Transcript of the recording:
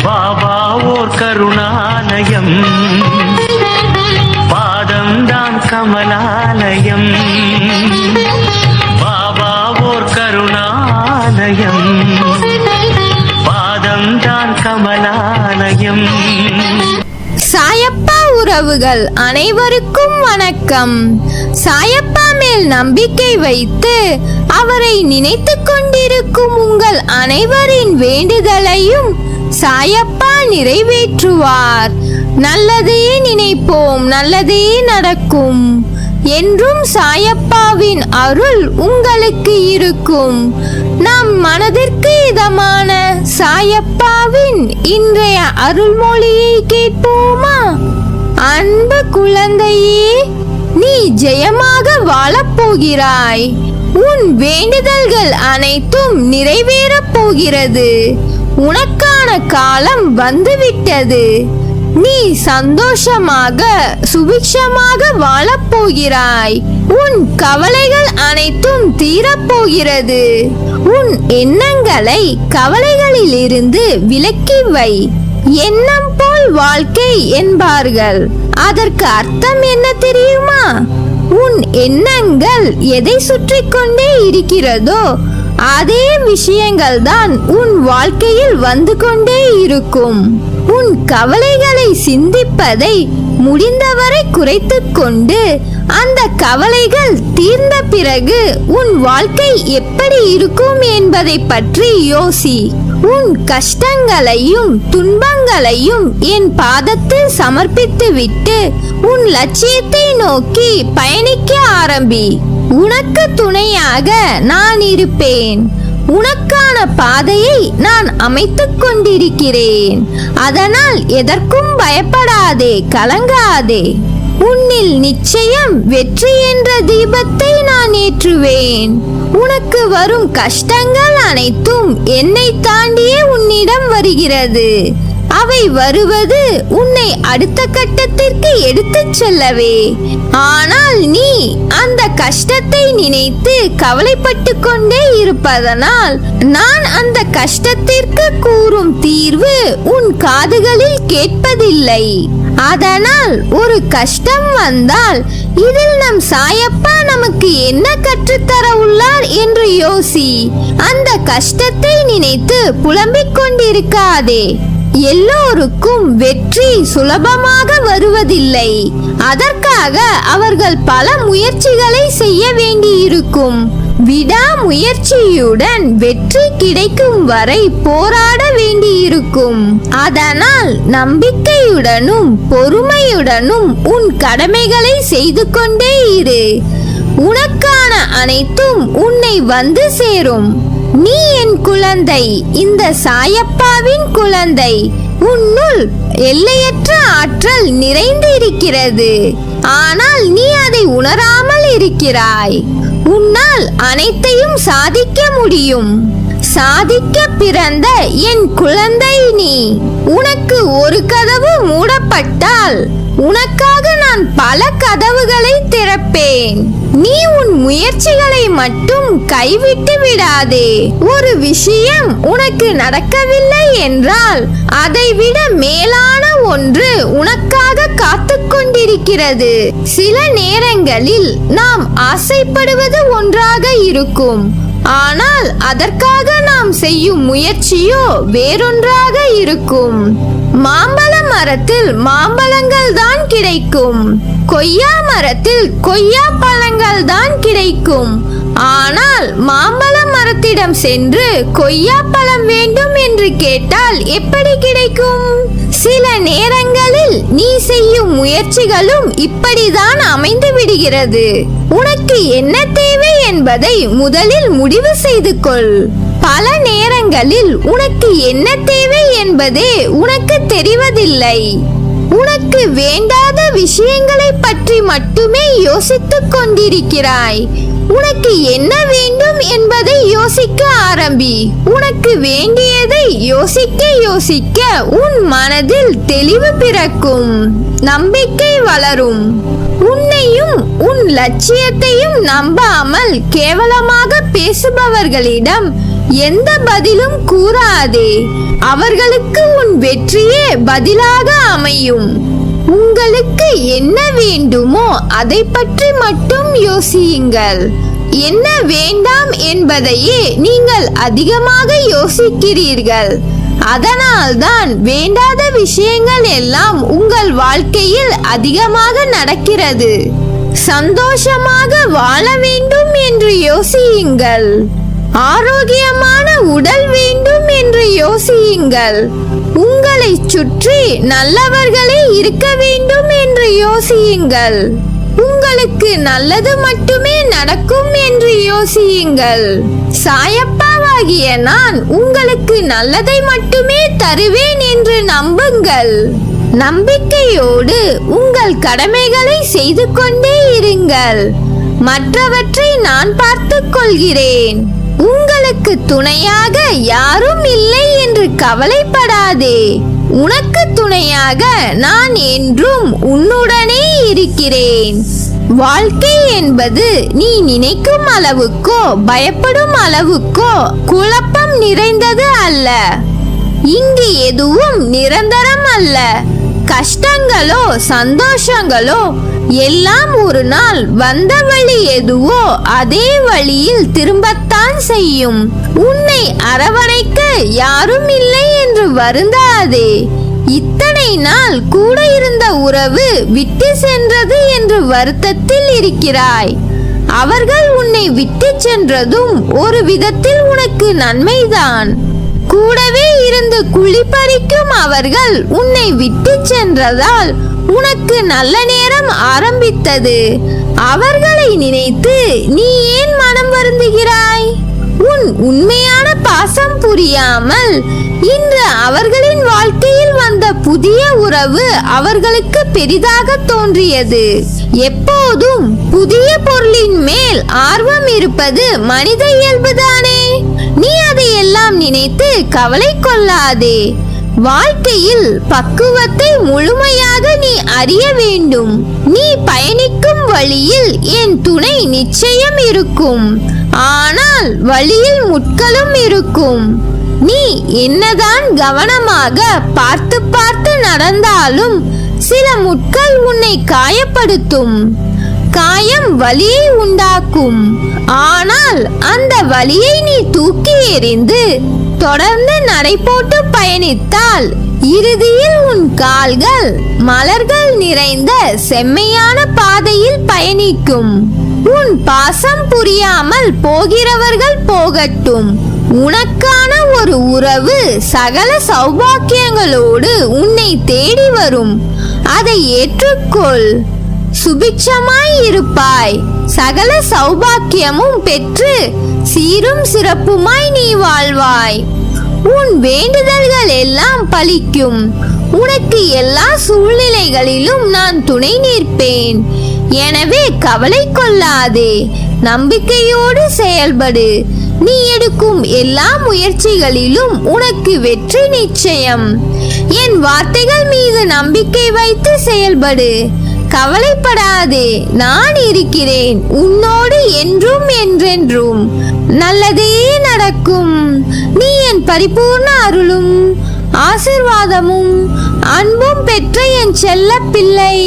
பாபா ஓர் கருணாலயம், பாதம்தான் கமலாலயம். பாபா ஓர் கருணாலயம், பாதம்தான் கமலாலயம். சாயப்பா உறவுகள் அனைவருக்கும் வணக்கம். சாயப்பா மேல் நம்பிக்கை வைத்து அவரை நினைத்து கொண்டிருக்கும் உங்கள் அனைவரின் வேண்டுதலையும் சாயப்பா நிறைவேற்றுவார். நல்லதே நினைப்போம், நல்லதே நடக்கும். என்றும் சாயப்பாவின் அருள் உங்களுக்கு இருக்கும். நம் மனதிற்கு இதமான சாயப்பாவின் இன்றைய அருள்மொழியை கேட்போமா? அன்பு குழந்தையே, நீ ஜெயமாக வாழப்போகிறாய். உன் வேண்டுதல்கள் அனைத்தும் நிறைவேறப் போகிறது. உனக்கான காலம் வந்துவிட்டது. நீ சந்தோஷமாக சுபிக்ஷமாக வாழப்போகிறாய். உன் கவலைகள் அனைத்தும் தீரப்போகிறது. உன் எண்ணங்களை கவலைகளிலிருந்து விலக்கி வை. எண்ணம் போல் வாழ்க்கை என்பார்கள். அதற்கு அர்த்தம் என்ன தெரியுமா? உன் எண்ணங்கள் எதை சுற்றி கொண்டே இருக்கிறதோ அதே விஷயங்கள் தான் உன் வாழ்க்கையில் வந்து கொண்டே இருக்கும். உன் கவலைகளை சிந்திப்பதை முடிந்தவரை குறைத்துக் கொண்டு அந்த கவலைகள் தீர்ந்த பிறகு உன் வாழ்க்கை எப்படி இருக்கும் என்பதை பற்றி யோசி. உன் கஷ்டங்களையும் துன்பங்களையும் என் பாதத்தில் சமர்ப்பித்துவிட்டு உன் லட்சியத்தை நோக்கி பயணிக்க ஆரம்பி. உனக்கு துணையாக நான் இருப்பேன். உனக்கான பாதையை நான் அமைத்துக் கொண்டிருக்கிறேன். அதனால் எதற்கும் பயப்படாதே, கலங்காதே. உன்னில் நிச்சயம் வெற்றி என்ற தீபத்தை நான் ஏற்றுவேன். உனக்கு வரும் கஷ்டங்கள் அனைத்தும் என்னை தாண்டியே உன்னிடம் வருகிறது. அவை வருவது உன்னை அடுத்த கட்டத்திற்கு எடுத்துச் செல்லவே. ஆனால் நீ அந்த கஷ்டத்தை நினைத்து கவலைப்பட்டு கொண்டே இருப்பதனால் நான் அந்த கஷ்டத்திற்கு கூறும் தீர்வு உன் காதுகளில் கேட்பதில்லை. அதனால் ஒரு கஷ்டம் வந்தால் இதில் நம் சாயப்பா நமக்கு என்ன கற்றுத்தர உள்ளார் என்று யோசி. அந்த கஷ்டத்தை நினைத்து புலம்பிக் கொண்டிருக்காதே. எல்லோருக்கும் வெற்றி சுலபமாக வருவதில்லை. அதற்காக அவர்கள் பல முயற்சிகளை செய்ய வேண்டியிருக்கும். விடாமுயற்சியுடன் வெற்றி கிடைக்கும் வரை போராட வேண்டியிருக்கும். அதனால் நம்பிக்கையுடனும் பொறுமையுடனும் உன் கடமைகளை செய்து கொண்டே இரு. உனக்கான அனைத்தும் உன்னை வந்து சேரும். நீ என் குழந்தை, இந்த சாயப்பாவின் குழந்தை. உன்னுள் எல்லையற்ற ஆற்றல் நிறைந்து இருக்கிறது. ஆனால் நீ அதை உணராமல் இருக்கிறாய். உன்னால் அனைத்தையும் சாதிக்க முடியும். சாதிக்க பிறந்த என் குழந்தை நீ. உனக்கு ஒரு கதவு மூடப்பட்டால் உனக்காக நான் பல கதவுகளை திறப்பேன். நீ உன் முயற்சிகளை மட்டும் கைவிட்டு விடாதே. ஒரு விஷயம் உனக்கு நடக்கவில்லை என்றால் அதைவிட மேலான ஒன்று உனக்காக காத்துக் கொண்டிருக்கிறது. சில நேரங்களில் நாம் ஆசைப்படுவது ஒன்றாக இருக்கும். ஆனால் அதற்காக நாம் செய்யும் முயற்சியோ வேறொன்றாக இருக்கும். மாம்பழ மரத்தில் மாம்பழங்கள் தான் கிடைக்கும். கொய்யா மரத்தில் கொய்யா பழங்கள் தான் கிடைக்கும். ஆனால் மாம்பழ மரத்திடம் சென்று கொய்யா பழம் வேண்டும் என்று கேட்டால் எப்படி கிடைக்கும்? சில நேரங்களில் நீ செய்யும் முயற்சிகளும் இப்படிதான் அமைந்து விடுகிறது. உனக்கு என்ன தேவை என்பதை முதலில் முடிவு செய்து கொள். பல நேரங்களில் உனக்கு என்ன தேவை என்பதே உனக்கு தெரிவதில்லை. உனக்கு வேண்டாத விஷயங்களை பற்றி மட்டுமே யோசித்துக் கொண்டிருக்கிறாய். உனக்கு என்ன வேண்டும் என்பதை யோசிக்க ஆரம்பி. உனக்கு வேண்டியதை யோசிக்க யோசிக்க உன் மனதில் தெளிவு பிறக்கும், நம்பிக்கை வளரும். உன்னையும் உன் லட்சியத்தையும் நம்பாமல் கேவலமாக பேசுபவர்களிடம் எந்த பதிலும் கூறாதே. அவர்களுக்கு உன் வெற்றியே பதிலாக அமையும். உங்களுக்கு என்ன வேண்டுமோ அதை பற்றி மட்டும் யோசியுங்கள். என்ன வேண்டாம் என்பதையே நீங்கள் அதிகமாக யோசிக்கிறீர்கள். அதனால்தான் வேண்டாத விஷயங்கள் எல்லாம் உங்கள் வாழ்க்கையில் அதிகமாக நடக்கிறது. சந்தோஷமாக வாழ வேண்டும் என்று யோசியுங்கள். ஆரோக்கியமான உடல் வேண்டும் என்று யோசியுங்கள். உங்களை சுற்றி நல்லவர்களே இருக்க வேண்டும் என்று யோசியுங்கள். உங்களுக்கு நல்லது மட்டுமே நடக்கும் என்று யோசியுங்கள். சாயப்பாவாகிய நான் உங்களுக்கு நல்லதை மட்டுமே தருவேன் என்று நம்புங்கள். நம்பிக்கையோடு உங்கள் கடமைகளை செய்து கொண்டே இருங்கள். மற்றவற்றை நான் பார்த்துக் கொள்கிறேன். உங்களுக்கு துணையாக யாரும் இல்லை என்று கவலைப்படாதே. உனக்கு துணையாக நான் என்றும் உன்னுடனே இருக்கிறேன். வாழ்க்கை என்பது நீ நினைக்கும் அளவுக்கோ பயப்படும் அளவுக்கோ குழப்பம் நிறைந்தது அல்ல. இங்கு எதுவும் நிரந்தரம் அல்ல. கஷ்டங்களோ சந்தோஷங்களோ எல்லாம் ஒரு நாள் வந்த வழி எதுவோ அதே வழியில் திரும்பத்தான் செய்யும். உன்னை அரவணைக்க யாரும் இல்லை என்று வருந்தாதே. இத்தனை நாள் கூட இருந்த உறவு விட்டு சென்றது என்று வருத்தத்தில் இருக்கிறாய். அவர்கள் உன்னை விட்டு சென்றதும் ஒரு விதத்தில் உனக்கு நன்மைதான். கூடவே இருந்து குளிப்பறிக்கும் அவர்கள் உன்னை விட்டு சென்றதால் உனக்கு நல்ல நேரம் ஆரம்பித்தது. அவர்களை நினைத்து நீ ஏன் மனம் வருந்துகிறாய்? உன் உண்மையான பாசம் புரியாமல் இன்று அவர்களின் வாழ்க்கையில் வந்த புதிய உறவு அவர்களுக்கு பெரிதாக தோன்றியது. எப்போதும் புதிய பொருளின் மேல் ஆர்வம் இருப்பது மனித இயல்புதானே. நீ அதையெல்லாம் நினைத்து கவலை கொள்ளாதே. வாழ்க்கையில் பக்குவத்தை முழுமையாக நீ அறிய வேண்டும். நீ பயணிக்கும் வழியில் என் துணை நிச்சயம் இருக்கும். ஆனால் வழியில் முட்களும் இருக்கும். நீ என்னதான் கவனமாக பார்த்து பார்த்து நடந்தாலும் சில முட்கள் உன்னை காயப்படுத்தும். காயம் வலியை உண்டாக்கும். ஆனால் அந்த வலியை நீ தூக்கி எறிந்து தொடர்ந்து நடை போட்டு பயணித்தால் இறுதியில் உன் கால்கள் மலர்கள் நிறைந்த செம்மையான பாதையில் பயணிக்கும். உன் பாசம் புரியாமல் போகிறவர்கள் போகட்டும். உனக்கான ஒரு உறவு சகல சௌபாக்கியங்களோடு உன்னை தேடி வரும். அதை ஏற்றுக்கொள். சுபிட்சமாய் இருப்பாய். சகல சௌபாக்கியமும் பெற்று சீரும் சிறப்புமாய் நீ வாழ்வாய். உன் வேண்டுதல்கள் எல்லாம் பலிக்கும். உனக்கு எல்லா சூழ்நிலைகளிலும் நான் துணை நிற்பேன். எனவே கவலை கொள்ளாதே. நம்பிக்கையோடு செயல்படு. நீ எடுக்கும் எல்லா முயற்சிகளிலும் உனக்கு வெற்றி நிச்சயம். என் வார்த்தைகள் மீது நம்பிக்கை வைத்து செயல்படு. கவலைப்படாதே. நான் இருக்கிறேன் உன்னோடு என்றும் என்றென்றும். நல்லதே நடக்கும். நீ என் பரிபூர்ண அருளும் ஆசிர்வாதமும் அன்பும் பெற்ற என் செல்ல பிள்ளை.